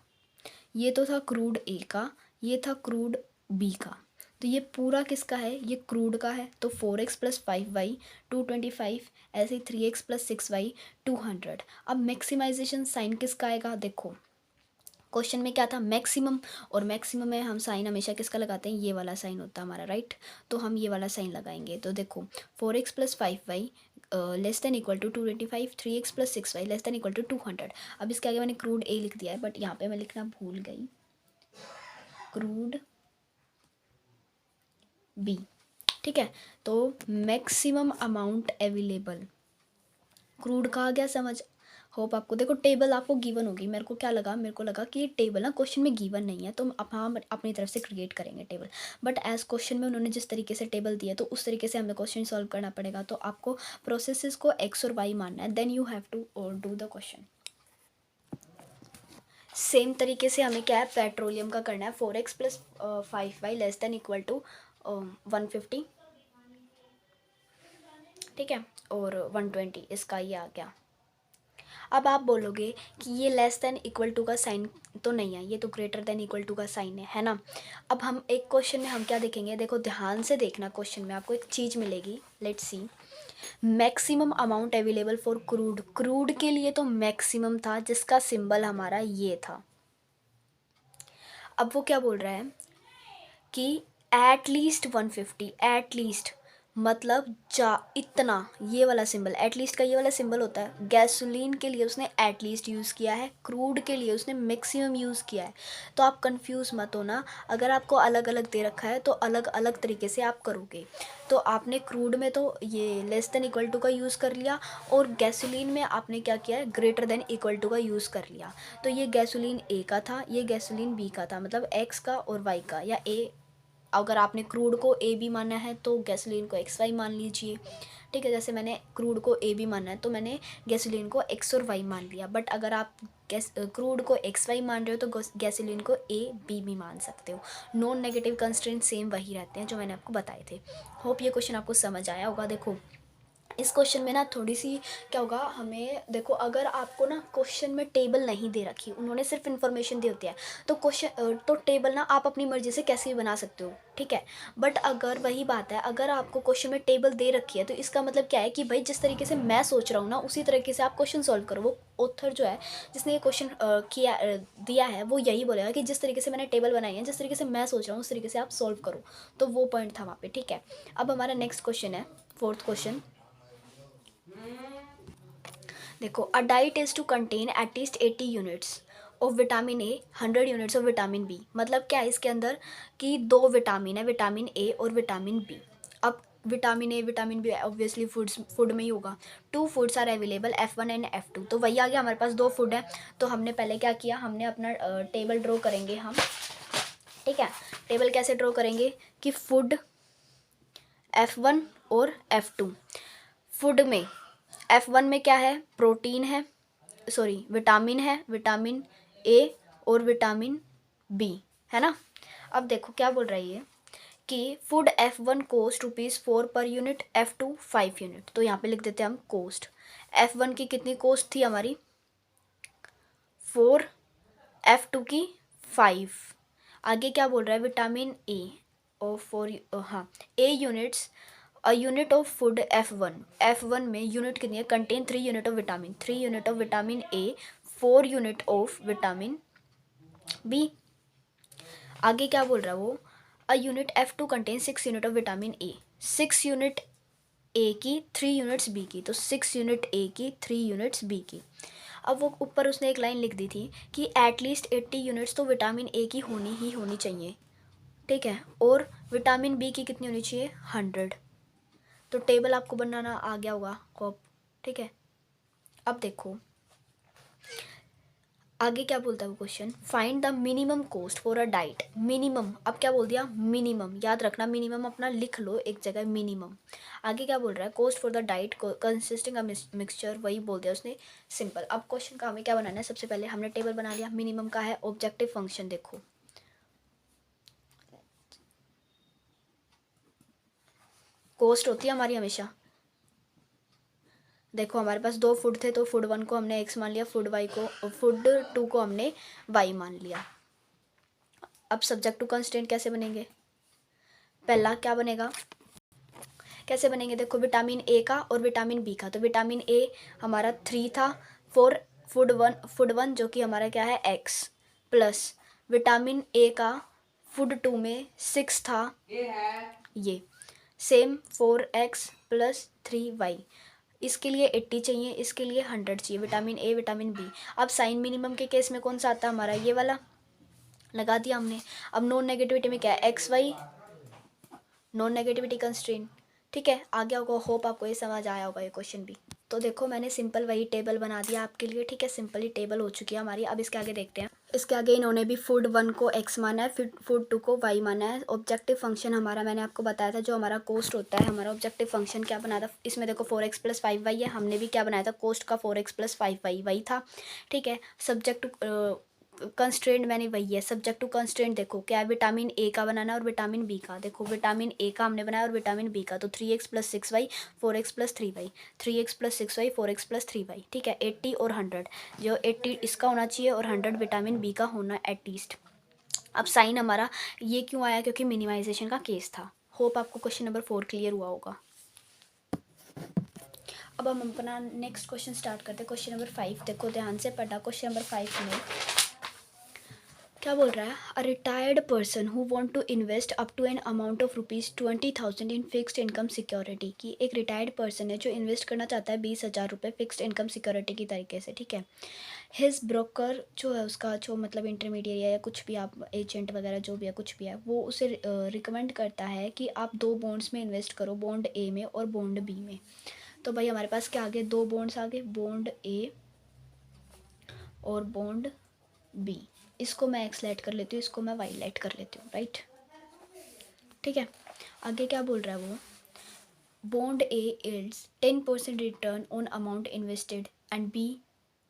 ये तो था क्रूड ए का, ये था क्रूड बी का, तो ये पूरा किसका है, ये क्रूड का है। तो 4x + 5y 225, ऐसे ही 3x + 6y 200। अब मैक्सिमाइजेशन साइन किसका आएगा, देखो क्वेश्चन में क्या था, मैक्सिमम, और मैक्सिमम में हम साइन हमेशा किसका लगाते हैं, ये वाला साइन होता है हमारा, राइट। तो हम ये वाला साइन लगाएंगे, तो देखो 4x + 5y <= 225, 3x + 6y <= 200। अब इसके आगे मैंने क्रूड ए लिख दिया है, बट यहाँ पे मैं लिखना भूल गई, क्रूड बी, ठीक है। तो मैक्सिमम अमाउंट अवेलेबल, क्रूड का आ गया समझ। होप आपको, देखो टेबल आपको गिवन होगी, मेरे को क्या लगा, मेरे को लगा कि ये टेबल ना क्वेश्चन में गिवन नहीं है, तो हम अपनी तरफ से क्रिएट करेंगे टेबल, बट एज क्वेश्चन में उन्होंने जिस तरीके से टेबल दिया तो उस तरीके से हमें क्वेश्चन सॉल्व करना पड़ेगा। तो आपको प्रोसेसेस को X और Y मानना है, then you have to do the question. Same तरीके से हमें क्या है, पेट्रोलियम का करना है, 4x + 5y <= 150, ठीक है, और 120 इसका ये आ गया। अब आप बोलोगे कि ये <= का साइन तो नहीं है, ये तो <= का साइन है ना। अब हम एक क्वेश्चन में हम क्या देखेंगे, देखो ध्यान से देखना, क्वेश्चन में आपको एक चीज़ मिलेगी, let's see, maximum amount available for crude, crude के लिए तो मैक्सिमम था, जिसका सिंबल हमारा ये था। अब वो क्या बोल रहा है कि एटलीस्ट 150, एटलीस्ट मतलब इतना, ये वाला सिंबल, एटलीस्ट का ये वाला सिंबल होता है। गैसोलीन के लिए उसने एटलीस्ट यूज़ किया है, क्रूड के लिए उसने मैक्सिमम यूज़ किया है। तो आप कंफ्यूज मत होना, अगर आपको अलग अलग दे रखा है तो अलग अलग तरीके से आप करोगे। तो आपने क्रूड में तो ये <= का यूज़ कर लिया, और गैसोलीन में आपने क्या किया है, <= का यूज़ कर लिया। तो ये गैसोलीन ए का था, ये गैसोलीन बी का था, मतलब एक्स का और वाई का, या ए, अगर आपने क्रूड को ए बी माना है तो गैसोलीन को XY मान लीजिए, ठीक है। जैसे मैंने क्रूड को ए बी माना है तो मैंने गैसोलीन को X और Y मान लिया, बट अगर आप क्रूड को XY मान रहे हो तो गैसोलीन को AB भी मान सकते हो। नॉन नेगेटिव कंस्ट्रेंट सेम वही रहते हैं जो मैंने आपको बताए थे। होप ये क्वेश्चन आपको समझ आया होगा। देखो इस क्वेश्चन में ना थोड़ी सी क्या होगा, हमें देखो अगर आपको ना क्वेश्चन में टेबल नहीं दे रखी, उन्होंने सिर्फ इन्फॉर्मेशन दी होती है, तो क्वेश्चन तो टेबल ना आप अपनी मर्जी से कैसे भी बना सकते हो, ठीक है। बट अगर वही बात है, अगर आपको क्वेश्चन में टेबल दे रखी है तो इसका मतलब क्या है कि भाई जिस तरीके से मैं सोच रहा हूँ ना उसी तरीके से आप क्वेश्चन सॉल्व करो। वो ऑथर जो है जिसने ये क्वेश्चन किया दिया है वो यही बोलेगा कि जिस तरीके से मैंने टेबल बनाई है, जिस तरीके से मैं सोच रहा हूँ उस तरीके से आप सॉल्व करो। तो वो पॉइंट था वहाँ पे, ठीक है। अब हमारा नेक्स्ट क्वेश्चन है, 4th क्वेश्चन। देखो a diet is to contain at least 80 units of vitamin A, 100 units of vitamin B. मतलब क्या है इसके अंदर कि 2 विटामिन है, विटामिन ए और विटामिन बी। अब vitamin A vitamin B obviously food में ही होगा। 2 foods are available F1 and F2। तो वही आ गया, हमारे पास 2 फूड है। तो हमने पहले क्या किया, हमने अपना टेबल ड्रॉ करेंगे हम, ठीक है। टेबल कैसे ड्रॉ करेंगे कि फूड F1 और F2। फूड में F1 में क्या है, प्रोटीन है, सॉरी विटामिन है, विटामिन ए और विटामिन बी, है ना। अब देखो क्या बोल रही है कि food F1 coast ₹4 per unit, F2 5 unit. तो यहाँ पे लिख देते हैं हम कोस्ट। F1 की कितनी कोस्ट थी हमारी, 4, F2 की 5। आगे क्या बोल रहा है, विटामिन ए और 4, हाँ, A units a unit of food F1 में यूनिट कितनी है, contain 3 unit of vitamin, 3 unit of vitamin A, 4 unit of vitamin B. आगे क्या बोल रहा है वो, a unit F2 contain 6 unit of vitamin A, 6 unit A की 3 यूनिट्स बी की, तो 6 यूनिट ए की 3 यूनिट्स बी की। अब वो ऊपर उसने एक लाइन लिख दी थी कि एटलीस्ट 80 यूनिट्स तो विटामिन ए की होनी ही होनी चाहिए, ठीक है, और विटामिन बी की कितनी होनी चाहिए, 100। तो टेबल आपको बनाना आ गया होगा कॉप, ठीक है। अब देखो आगे क्या बोलता है वो question, find the minimum cost for a diet. Minimum, अब क्या बोल दिया, मिनिमम, याद रखना मिनिमम अपना लिख लो एक जगह, मिनिमम। आगे क्या बोल रहा है, cost for the diet consisting a mixture, वही बोल दिया उसने, सिंपल। अब क्वेश्चन का हमें क्या बनाना है, सबसे पहले हमने टेबल बना लिया, मिनिमम का है ऑब्जेक्टिव फंक्शन। देखो कॉस्ट होती है हमारी हमेशा, देखो हमारे पास 2 फूड थे, तो फूड 1 को हमने एक्स मान लिया, फूड 2 को हमने वाई मान लिया। अब सब्जेक्ट टू कंस्ट्रेंट कैसे बनेंगे, पहला क्या बनेगा, कैसे बनेंगे, देखो विटामिन ए का और विटामिन बी का, तो विटामिन ए हमारा 3 था फॉर फूड वन जो कि हमारा क्या है एक्स, प्लस विटामिन ए का फूड 2 में 6 था, ये सेम 4x प्लस 3y। इसके लिए 80 चाहिए, इसके लिए 100 चाहिए, विटामिन ए विटामिन बी। अब साइन मिनिमम के केस में कौन सा आता है हमारा, ये वाला लगा दिया हमने। अब नॉन नेगेटिविटी में क्या है, X Y, non negativity constraint, ठीक है, आ गया होगा, होप आपको ये समझ आया होगा ये क्वेश्चन भी। तो देखो मैंने सिंपल वही टेबल बना दिया आपके लिए, ठीक है, सिंपल ही टेबल हो चुकी है हमारी। अब इसके आगे देखते हैं, इसके आगे इन्होंने भी फूड 1 को x माना है, फिर फूड 2 को y माना है। ऑब्जेक्टिव फंक्शन हमारा मैंने आपको बताया था, जो हमारा कोस्ट होता है, हमारा ऑब्जेक्टिव फंक्शन क्या बना था, इसमें देखो 4x प्लस 5y है, हमने भी क्या बनाया था, कोस्ट का 4x प्लस 5y वही था, ठीक है। सब्जेक्ट टू कंस्ट्रेंट मैंने वही है, सब्जेक्ट टू कंस्ट्रेंट देखो क्या है, विटामिन ए का बनाना और विटामिन बी का, देखो विटामिन ए का हमने बनाया और विटामिन बी का, तो 3x plus 6y 4x plus 3y, 3x plus 6y 4x plus 3y, ठीक है। 80 और 100, जो 80 इसका होना चाहिए और 100 विटामिन बी का होना एटलीस्ट। अब साइन हमारा ये क्यों आया, क्योंकि मिनिमाइजेशन का केस था। होप आपको क्वेश्चन नंबर 4 क्लियर हुआ होगा। अब हम अपना नेक्स्ट क्वेश्चन स्टार्ट करते हैं, क्वेश्चन नंबर 5। देखो ध्यान से पढ़ा, क्वेश्चन नंबर 5 में क्या बोल रहा है, a retired person who want to invest up to an amount of ₹20,000 in fixed income security, की एक रिटायर्ड पर्सन है जो इन्वेस्ट करना चाहता है 20,000 रुपये फिक्स्ड इनकम सिक्योरिटी की तरीके से, ठीक है। हिज ब्रोकर जो है उसका, जो मतलब इंटरमीडिएट या कुछ भी आप एजेंट वगैरह जो भी है कुछ भी है, वो उसे रिकमेंड करता है कि आप 2 बॉन्ड्स में इन्वेस्ट करो, बॉन्ड ए में और बॉन्ड बी में। तो भाई हमारे पास क्या आ गए, 2 बॉन्ड्स आ गए, बॉन्ड ए और बॉन्ड बी। इसको मैं एक्स लाइट कर लेती हूँ, इसको मैं वाई लाइट कर लेती हूँ, राइट, ठीक है। आगे क्या बोल रहा है वो, bond A yields 10% return on amount invested and B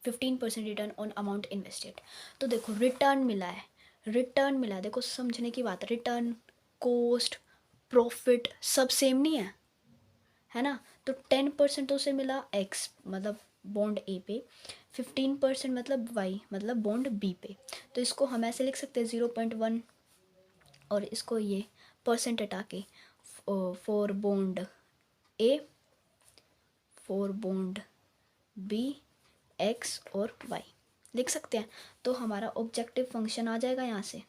15% return on amount invested. तो देखो रिटर्न मिला है, रिटर्न मिला है, देखो समझने की बात है, रिटर्न, कॉस्ट, प्रॉफिट सब सेम नहीं है ना। तो 10% तो उसे मिला एक्स मतलब बॉन्ड ए पे, 15% मतलब वाई मतलब बॉन्ड बी पे। तो इसको हम ऐसे लिख सकते हैं 0.1 और इसको ये परसेंट हटा के for bond A, for bond B, X और वाई लिख सकते हैं। तो हमारा ऑब्जेक्टिव फंक्शन आ जाएगा यहाँ से।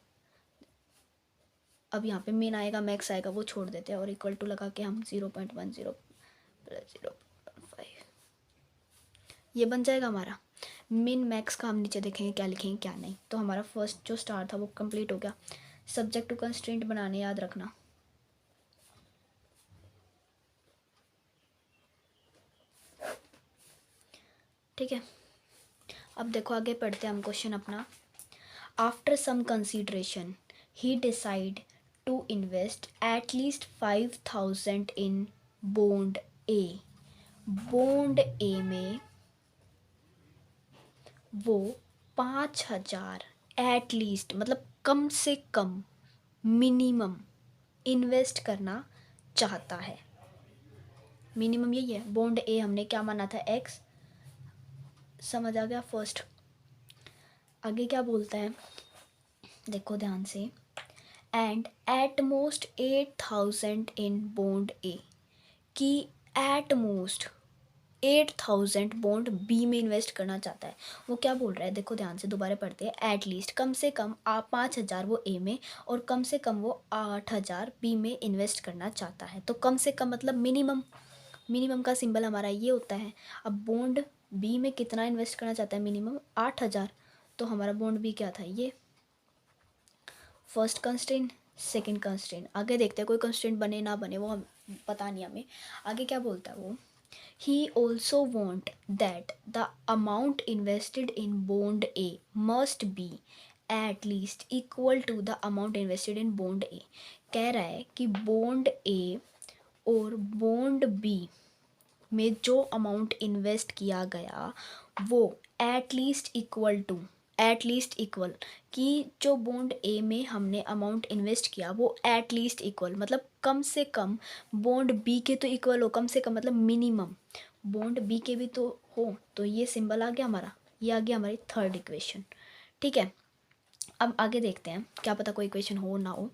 अब यहाँ पे मिन आएगा मैक्स आएगा वो छोड़ देते हैं और इक्वल टू लगा के हम 0.10 प्लस 0.5 ये बन जाएगा हमारा। मिन मैक्स का हम नीचे देखेंगे क्या लिखेंगे क्या नहीं। तो हमारा फर्स्ट जो स्टार था वो कंप्लीट हो गया। सब्जेक्ट टू कंस्ट्रेंट बनाने याद रखना, ठीक है। अब देखो आगे पढ़ते हैं हम क्वेश्चन अपना। After some consideration he decide to invest at least 5,000 in bond A. Bond A में वो 5,000 एट लीस्ट मतलब कम से कम, मिनिमम इन्वेस्ट करना चाहता है। मिनिमम यही है। बॉन्ड ए हमने क्या माना था एक्स, समझ आ गया फर्स्ट। आगे क्या बोलता है देखो ध्यान से, and at most 8,000 in bond A, कि एट मोस्ट 8,000 बॉन्ड बी में इन्वेस्ट करना चाहता है। वो क्या बोल रहा है, देखो ध्यान से, दोबारा पढ़ते हैं। एट लीस्ट, कम से कम 5,000 वो ए में और कम से कम वो 8,000 बी में इन्वेस्ट करना चाहता है। तो कम से कम मतलब मिनिमम, मिनिमम का सिंबल हमारा ये होता है। अब बॉन्ड बी में कितना इन्वेस्ट करना चाहता है, मिनिमम 8,000। तो हमारा बॉन्ड बी क्या था, ये फर्स्ट कंस्ट्रेंट, सेकंड कंस्ट्रेंट। आगे देखते हैं कोई कंस्ट्रेंट बने ना बने, वो हम पता नहीं हमें। आगे क्या बोलता है वो, he also want that the amount invested in bond A must be at least equal to the amount invested in bond A। कह रहा है कि बॉन्ड ए और बॉन्ड बी में जो अमाउंट इन्वेस्ट किया गया वो एट लीस्ट इक्वल, कि जो बॉन्ड ए में हमने अमाउंट इन्वेस्ट किया वो एट लीस्ट इक्वल मतलब कम से कम बॉन्ड बी के तो इक्वल हो, कम से कम मतलब मिनिमम बॉन्ड बी के भी तो हो। तो ये सिंबल आ गया हमारा, ये आ गया हमारी थर्ड इक्वेशन। ठीक है, अब आगे देखते हैं, क्या पता कोई इक्वेशन हो ना हो।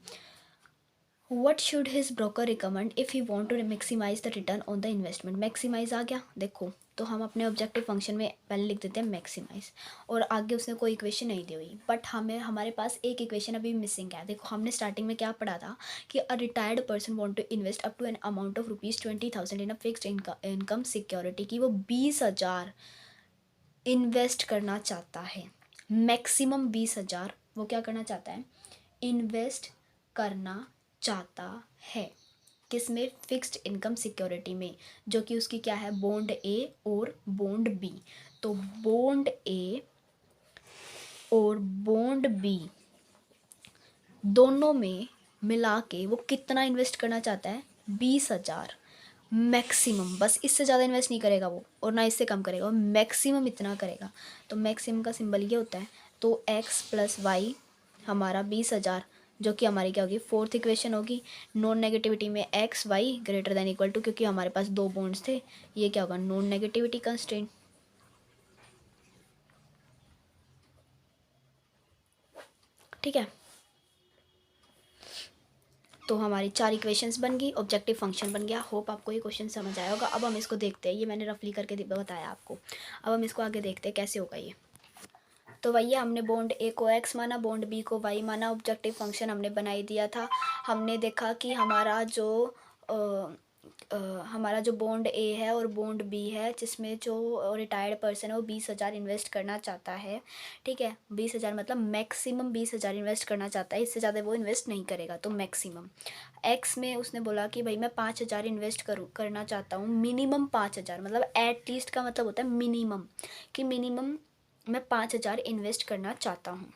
What should his broker recommend if he want to maximize the return on the investment। Maximize आ गया, देखो तो हम अपने ऑब्जेक्टिव फंक्शन में पहले लिख देते हैं मैक्सिमाइज, और आगे उसने कोई इक्वेशन नहीं दी हुई, बट हमारे पास एक इक्वेशन अभी मिसिंग है। देखो हमने स्टार्टिंग में क्या पढ़ा था कि a retired person want to invest up to an amount of ₹20,000 in a fixed income security, कि वो 20,000 इन्वेस्ट करना चाहता है। मैक्सिमम 20,000 वो क्या करना चाहता है, इन्वेस्ट करना चाहता है। किस में, फिक्स्ड इनकम सिक्योरिटी में, जो कि उसकी क्या है, बॉन्ड ए और बॉन्ड बी। तो बॉन्ड ए और बॉन्ड बी दोनों में मिला के वो कितना इन्वेस्ट करना चाहता है, 20,000 मैक्सिमम। बस इससे ज़्यादा इन्वेस्ट नहीं करेगा वो, और ना इससे कम करेगा, वो मैक्सिमम इतना करेगा। तो मैक्सिमम का सिंबल ये होता है। तो x प्लस वाई हमारा 20,000, जो कि हमारी क्या होगी, फोर्थ इक्वेशन होगी। नॉन नेगेटिविटी में X Y greater than equal to, क्योंकि हमारे पास दो बॉन्ड्स थे, ये क्या होगा, नॉन नेगेटिविटी कंस्ट्रेंट। ठीक है, तो हमारी 4 इक्वेशंस बन गई, ऑब्जेक्टिव फंक्शन बन गया। होप आपको ये क्वेश्चन समझ आया होगा। अब हम इसको देखते हैं, ये मैंने रफली करके बताया आपको। अब हम इसको आगे देखते हैं कैसे होगा ये। तो भैया हमने बॉन्ड ए को x माना, बॉन्ड बी को y माना, ऑब्जेक्टिव फंक्शन हमने बनाई दिया था। हमने देखा कि हमारा जो बॉन्ड ए है और बॉन्ड बी है, जिसमें जो रिटायर्ड पर्सन है वो 20,000 इन्वेस्ट करना चाहता है। ठीक है, 20,000 मतलब मैक्सिमम 20,000 इन्वेस्ट करना चाहता है, इससे ज़्यादा वो इन्वेस्ट नहीं करेगा। तो मैक्सिमम एक्स में उसने बोला कि भाई मैं 5,000 इन्वेस्ट करना चाहता हूँ, मिनिमम 5,000 मतलब एट लीस्ट का मतलब होता है मिनिमम, कि मिनिमम मैं 5,000 इन्वेस्ट करना चाहता हूँ।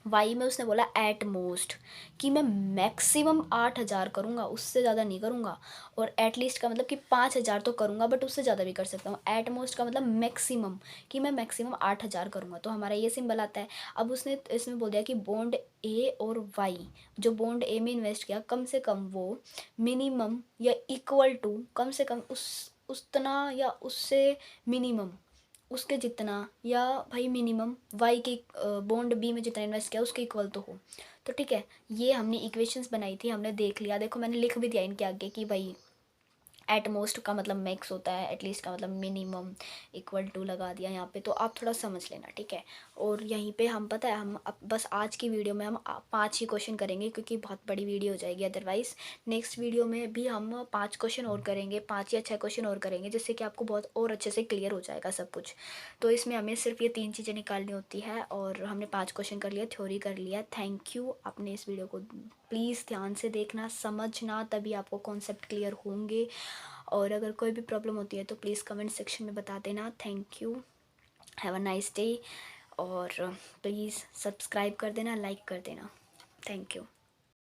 वाई में उसने बोला एट मोस्ट, कि मैं मैक्सिमम 8,000 करूँगा, उससे ज़्यादा नहीं करूँगा। और एट लीस्ट का मतलब कि 5,000 तो करूँगा, बट उससे ज़्यादा भी कर सकता हूँ। एट मोस्ट का मतलब मैक्सिमम, कि मैं मैक्सिमम 8,000 करूँगा। तो हमारा ये सिंबल आता है। अब उसने इसमें बोल दिया कि बॉन्ड ए और वाई, जो बॉन्ड ए में इन्वेस्ट किया, कम से कम वो मिनिमम या इक्वल टू, कम से कम उतना या उससे मिनिमम उसके जितना, या भाई मिनिमम वाई के बॉन्ड बी में जितना इन्वेस्ट किया उसके इक्वल तो हो। तो ठीक है, ये हमने इक्वेशंस बनाई थी, हमने देख लिया। देखो मैंने लिख भी दिया इनके आगे कि भाई एट मोस्ट का मतलब मैक्स होता है, एटलीस्ट का मतलब मिनिमम, इक्वल टू लगा दिया यहाँ पे। तो आप थोड़ा समझ लेना, ठीक है। और यहीं पे हम, पता है, हम बस आज की वीडियो में हम 5 ही क्वेश्चन करेंगे, क्योंकि बहुत बड़ी वीडियो हो जाएगी अदरवाइज़। नेक्स्ट वीडियो में भी हम 5 क्वेश्चन और करेंगे, 5 या 6 क्वेश्चन और करेंगे, जिससे कि आपको बहुत और अच्छे से क्लियर हो जाएगा सब कुछ। तो इसमें हमें सिर्फ ये 3 चीज़ें निकालनी होती है, और हमने 5 क्वेश्चन कर लिया, थ्योरी कर लिया। Thank you. आपने इस वीडियो को प्लीज़ ध्यान से देखना, समझना, तभी आपको कॉन्सेप्ट क्लियर होंगे। और अगर कोई भी प्रॉब्लम होती है तो प्लीज़ कमेंट सेक्शन में बता देना। Thank you, have a nice day. और प्लीज़ सब्सक्राइब कर देना, लाइक कर देना। Thank you.